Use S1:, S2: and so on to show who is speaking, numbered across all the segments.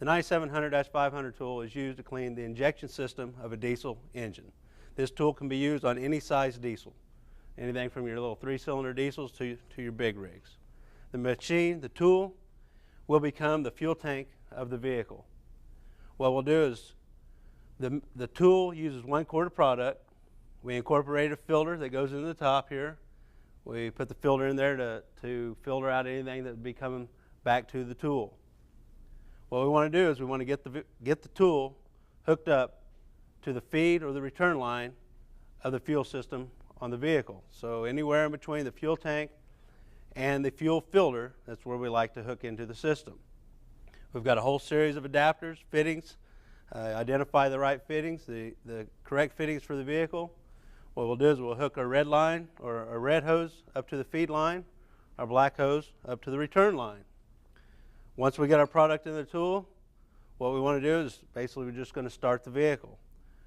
S1: The 9700-500 tool is used to clean the injection system of a diesel engine. This tool can be used on any size diesel, anything from your little 3-cylinder diesels to your big rigs. The tool, will become the fuel tank of the vehicle. What we'll do is the tool uses 1 quart of product. We incorporate a filter that goes into the top here. We put the filter in there to filter out anything that would be coming back to the tool. What we want to do is we want to get the tool hooked up to the feed or the return line of the fuel system on the vehicle. So anywhere in between the fuel tank and the fuel filter, that's where we like to hook into the system. We've got a whole series of adapters, fittings, identify the right fittings, the correct fittings for the vehicle. What we'll do is we'll hook our red line or our red hose up to the feed line, our black hose up to the return line. Once we get our product in the tool, what we want to do is basically we're just going to start the vehicle.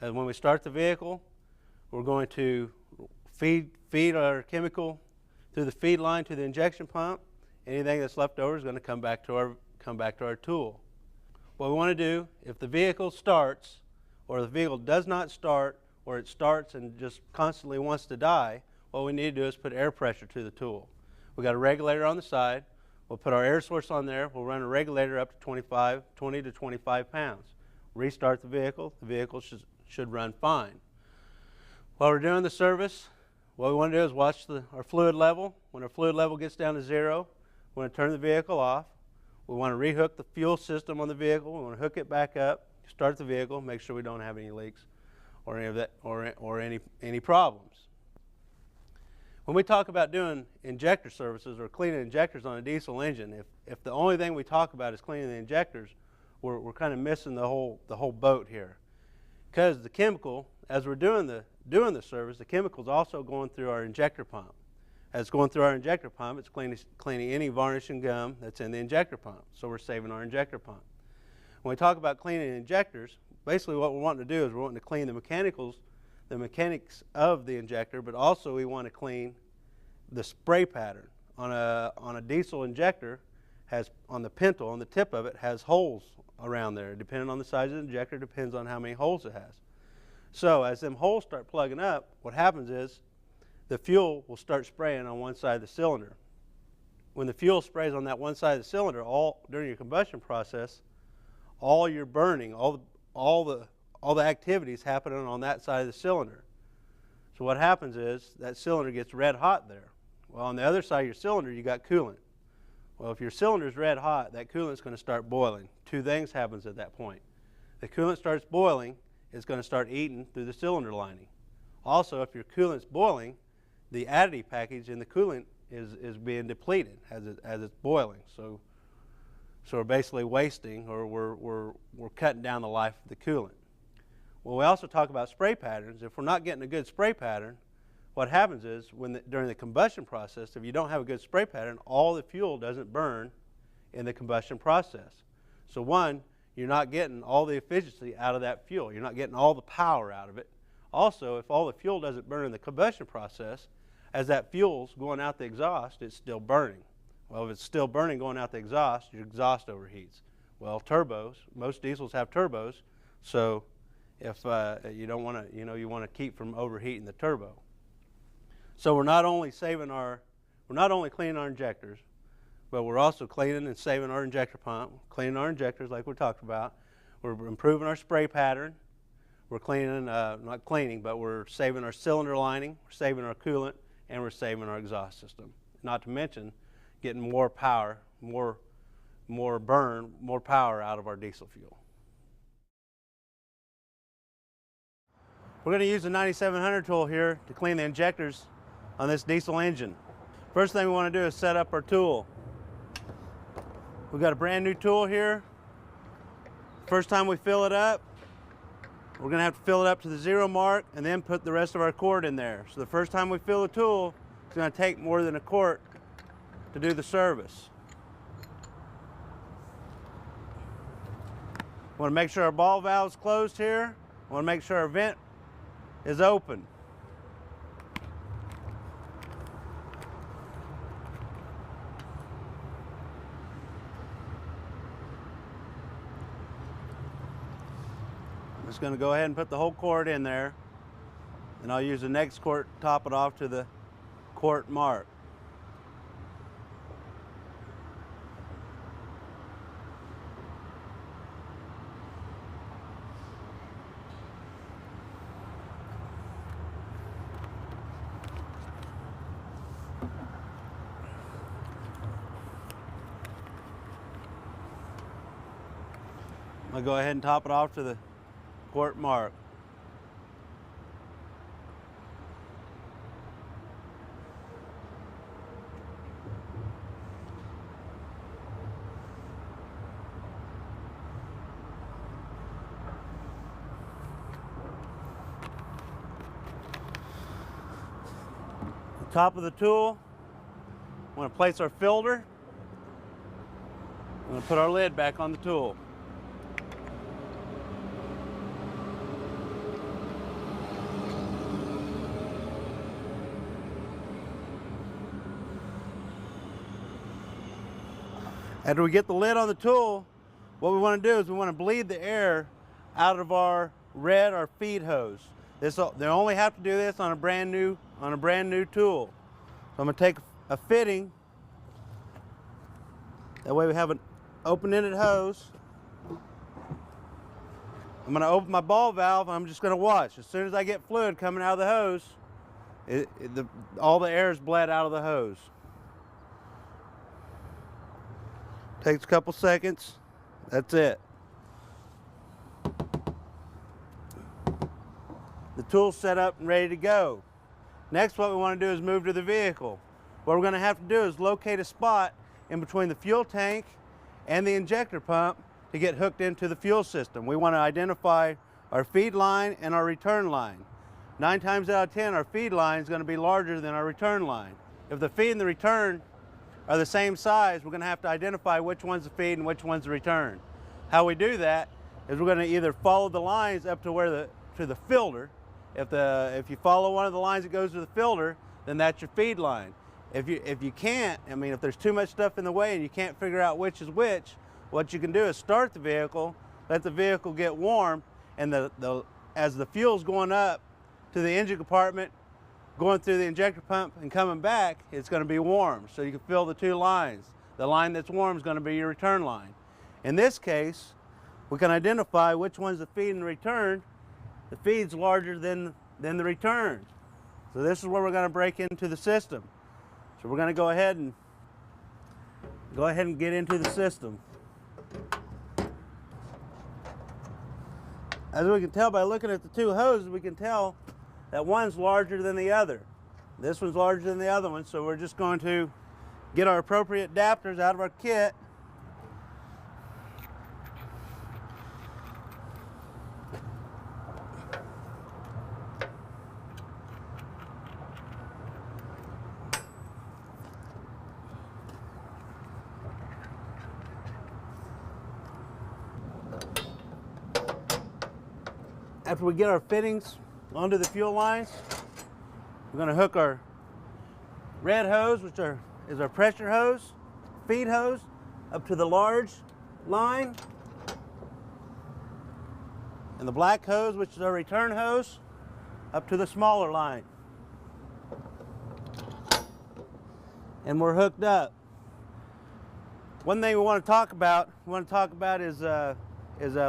S1: And when we start the vehicle, we're going to feed our chemical through the feed line to the injection pump. Anything that's left over is going to come back to our tool. What we want to do, if the vehicle starts or the vehicle does not start, or it starts and just constantly wants to die, what we need to do is put air pressure to the tool. We've got a regulator on the side. We'll put our air source on there. We'll run a regulator up to 20 to 25 pounds. Restart the vehicle should run fine. While we're doing the service, what we want to do is watch our fluid level. When our fluid level gets down to 0, we want to turn the vehicle off. We want to rehook the fuel system on the vehicle. We want to hook it back up, start the vehicle, make sure we don't have any leaks or any of that, or any problems. When we talk about doing injector services or cleaning injectors on a diesel engine, if the only thing we talk about is cleaning the injectors, we're kind of missing the whole boat here. Because the chemical, as we're doing the service, the chemical is also going through our injector pump. As it's going through our injector pump, it's cleaning any varnish and gum that's in the injector pump. So we're saving our injector pump. When we talk about cleaning injectors, basically what we're wanting to do is we're wanting to clean the mechanics of the injector, but also we want to clean the spray pattern. On a diesel injector, on the pintle, on the tip of it, has holes around there. Depending on the size of the injector, depends on how many holes it has. So as them holes start plugging up, what happens is the fuel will start spraying on one side of the cylinder. When the fuel sprays on that one side of the cylinder, during your combustion process, all your burning, all the activities happening on that side of the cylinder. So what happens is that cylinder gets red hot there. Well, on the other side of your cylinder, you got coolant. Well, if your cylinder is red hot, that coolant's going to start boiling. 2 things happens at that point. The coolant starts boiling, it's going to start eating through the cylinder lining. Also, if your coolant's boiling, the additive package in the coolant is being depleted as it's boiling. So we're basically wasting, or we're cutting down the life of the coolant. Well, we also talk about spray patterns. If we're not getting a good spray pattern, what happens is during the combustion process, if you don't have a good spray pattern, all the fuel doesn't burn in the combustion process. So one, you're not getting all the efficiency out of that fuel. You're not getting all the power out of it. Also, if all the fuel doesn't burn in the combustion process, as that fuel's going out the exhaust, it's still burning. Well, if it's still burning going out the exhaust, your exhaust overheats. Well, turbos, most diesels have turbos, so if you don't want to, you want to keep from overheating the turbo. So we're not only cleaning our injectors, but we're also cleaning and saving our injector pump, cleaning our injectors like we talked about. We're improving our spray pattern. We're cleaning, not cleaning, but we're saving our cylinder lining, we're saving our coolant, and we're saving our exhaust system. Not to mention getting more power, more power out of our diesel fuel. We're going to use the 9700 tool here to clean the injectors on this diesel engine. First thing we want to do is set up our tool. We've got a brand new tool here. First time we fill it up, we're going to have to fill it up to the 0 mark and then put the rest of our quart in there. So the first time we fill the tool, it's going to take more than a quart to do the service. We want to make sure our ball valve's closed here. We want to make sure our vent is open. I'm just going to go ahead and put the whole quart in there, and I'll use the next quart to top it off to the quart mark. I'll go ahead and top it off to the quart mark. The top of the tool, I'm going to place our filter. I'm going to put our lid back on the tool. After we get the lid on the tool, what we want to do is we want to bleed the air out of our feed hose. They only have to do this on a brand new tool. So I'm going to take a fitting. That way we have an open-ended hose. I'm going to open my ball valve and I'm just going to watch. As soon as I get fluid coming out of the hose, all the air is bled out of the hose. Takes a couple seconds. That's it. The tool's set up and ready to go. Next, what we want to do is move to the vehicle. What we're going to have to do is locate a spot in between the fuel tank and the injector pump to get hooked into the fuel system. We want to identify our feed line and our return line. 9 times out of 10, our feed line is going to be larger than our return line. If the feed and the return are the same size, we're going to have to identify which one's the feed and which one's the return. How we do that is we're going to either follow the lines up to the filter. If you follow one of the lines that goes to the filter, then that's your feed line. If you can't, I mean, if there's too much stuff in the way and you can't figure out which is which, what you can do is start the vehicle, let the vehicle get warm, and as the fuel's going up to the engine compartment, going through the injector pump and coming back, it's going to be warm. So you can fill the two lines. The line that's warm is going to be your return line. In this case, we can identify which one's the feed and the return. The feed's larger than the return. So this is where we're going to break into the system. So we're going to go ahead and get into the system. As we can tell by looking at the two hoses, we can tell that one's larger than the other. This one's larger than the other one, so we're just going to get our appropriate adapters out of our kit. After we get our fittings onto the fuel lines, we're going to hook our red hose, which is our pressure hose, feed hose, up to the large line, and the black hose, which is our return hose, up to the smaller line. And we're hooked up. One thing we want to talk about is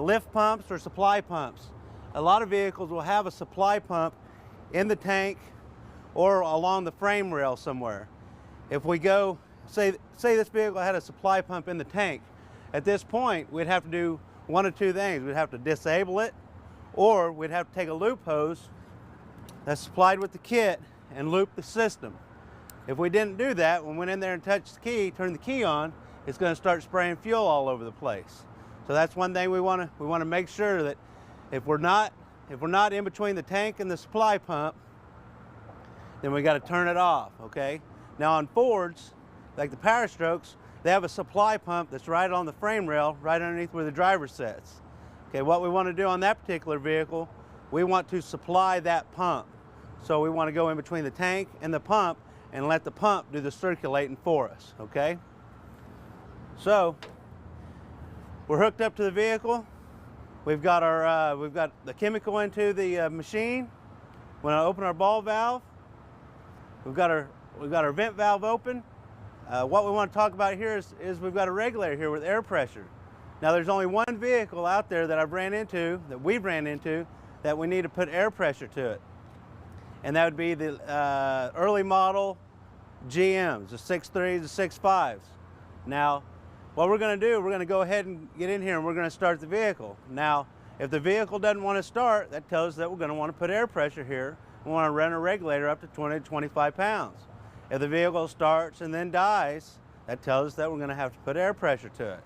S1: lift pumps or supply pumps. A lot of vehicles will have a supply pump in the tank or along the frame rail somewhere. If we go, say this vehicle had a supply pump in the tank, at this point we'd have to do one of two things. We'd have to disable it, or we'd have to take a loop hose that's supplied with the kit and loop the system. If we didn't do that, when we went in there and touched the key, turned the key on, it's going to start spraying fuel all over the place. So that's one thing we want to make sure that if we're not in between the tank and the supply pump, then we got to turn it off, okay? Now on Fords, like the Power Strokes, they have a supply pump that's right on the frame rail, right underneath where the driver sits. Okay, what we want to do on that particular vehicle, we want to supply that pump. So we want to go in between the tank and the pump and let the pump do the circulating for us, okay? So, we're hooked up to the vehicle. we've got the chemical into the machine. When I open our ball valve, we've got our vent valve open. What we want to talk about here is we've got a regulator here with air pressure. Now there's only one vehicle out there that we've ran into, that we need to put air pressure to it. And that would be the early model GMs, the 6.3s, the 6.5s. Now, what we're going to do, we're going to go ahead and get in here and we're going to start the vehicle. Now, if the vehicle doesn't want to start, that tells us that we're going to want to put air pressure here. We want to run a regulator up to 20 to 25 pounds. If the vehicle starts and then dies, that tells us that we're going to have to put air pressure to it.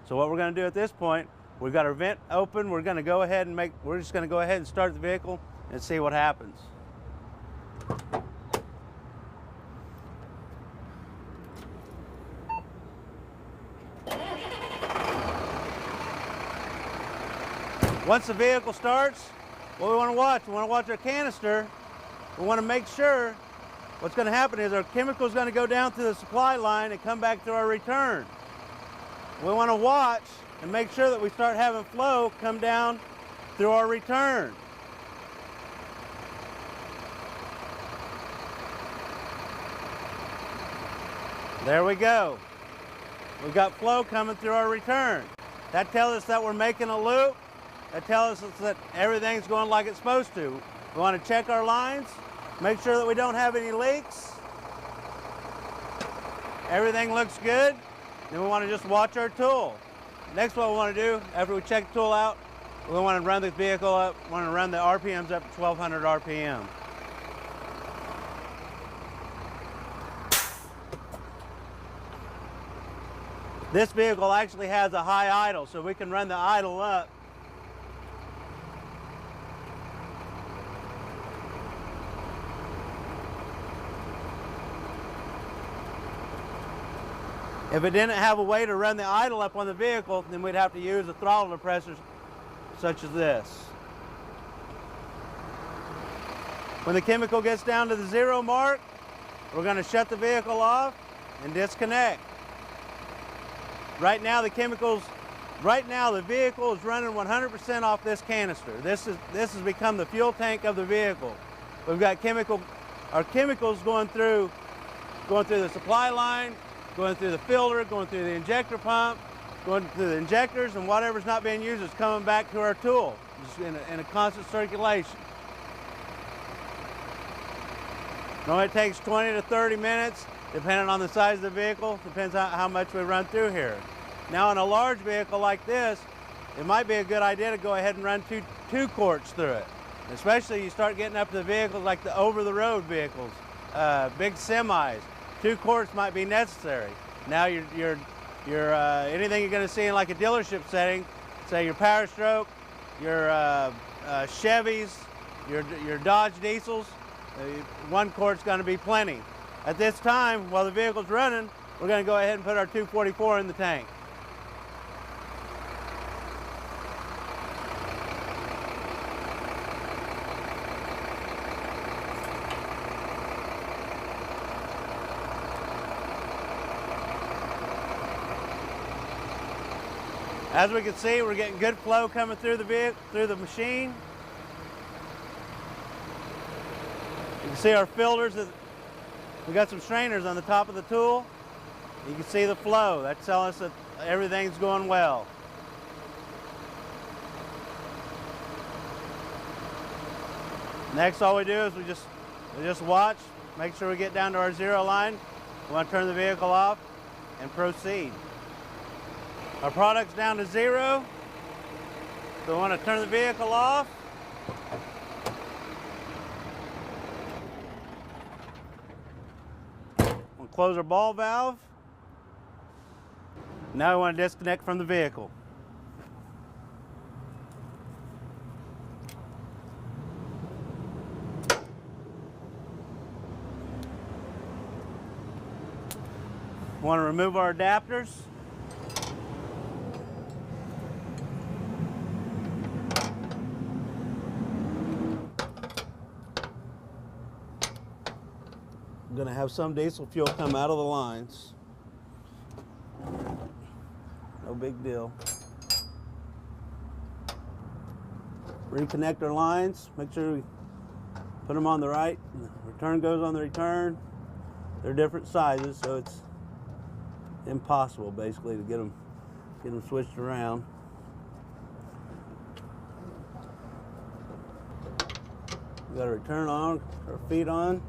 S1: So what we're going to do at this point, we've got our vent open. We're just going to go ahead and start the vehicle and see what happens. Once the vehicle starts, what we want to watch our canister. We want to make sure what's going to happen is our chemical is going to go down through the supply line and come back to our return. We want to watch and make sure that we start having flow come down through our return. There we go. We've got flow coming through our return. That tells us that we're making a loop. That tells us that everything's going like it's supposed to. We want to check our lines, make sure that we don't have any leaks. Everything looks good. Then we want to just watch our tool. Next, what we want to do after we check the tool out, we want to run the vehicle up, we want to run the RPMs up to 1200 RPM. This vehicle actually has a high idle, so we can run the idle up. If it didn't have a way to run the idle up on the vehicle, then we'd have to use a throttle depressor such as this. When the chemical gets down to the 0 mark, we're going to shut the vehicle off and disconnect. Right now the vehicle is running 100% off this canister. This has become the fuel tank of the vehicle. We've got our chemicals going through the supply line, going through the filter, going through the injector pump, going through the injectors, and whatever's not being used is coming back to our tool, just in a constant circulation. Normally it takes 20 to 30 minutes, depending on the size of the vehicle, depends on how much we run through here. Now in a large vehicle like this, it might be a good idea to go ahead and run two quarts through it. Especially you start getting up to the vehicles like the over-the-road vehicles, big semis. 2 quarts might be necessary. Now anything you're going to see in like a dealership setting, say your Power Stroke, your Chevys, your Dodge diesels, 1 quart's going to be plenty. At this time, while the vehicle's running, we're going to go ahead and put our 244 in the tank. As we can see, we're getting good flow coming through the machine. You can see our filters. We got some strainers on the top of the tool. You can see the flow. That's telling us that everything's going well. Next, all we do is we just watch, make sure we get down to our 0 line. We want to turn the vehicle off and proceed. Our product's down to 0, so we want to turn the vehicle off. We'll close our ball valve. Now we want to disconnect from the vehicle. We want to remove our adapters. I'm going to have some diesel fuel come out of the lines. No big deal. reconnect our lines, make sure we put them on the right. The return goes on the return. They're different sizes, so it's impossible basically to get them switched around. We got a return on, our feet on.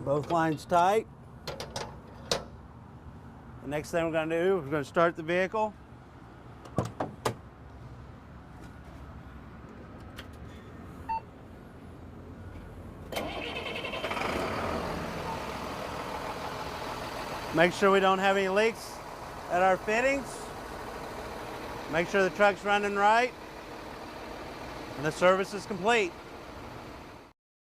S1: Both lines tight. The next thing we're going to do, we're going to start the vehicle. Make sure we don't have any leaks at our fittings. Make sure the truck's running right, and the service is complete.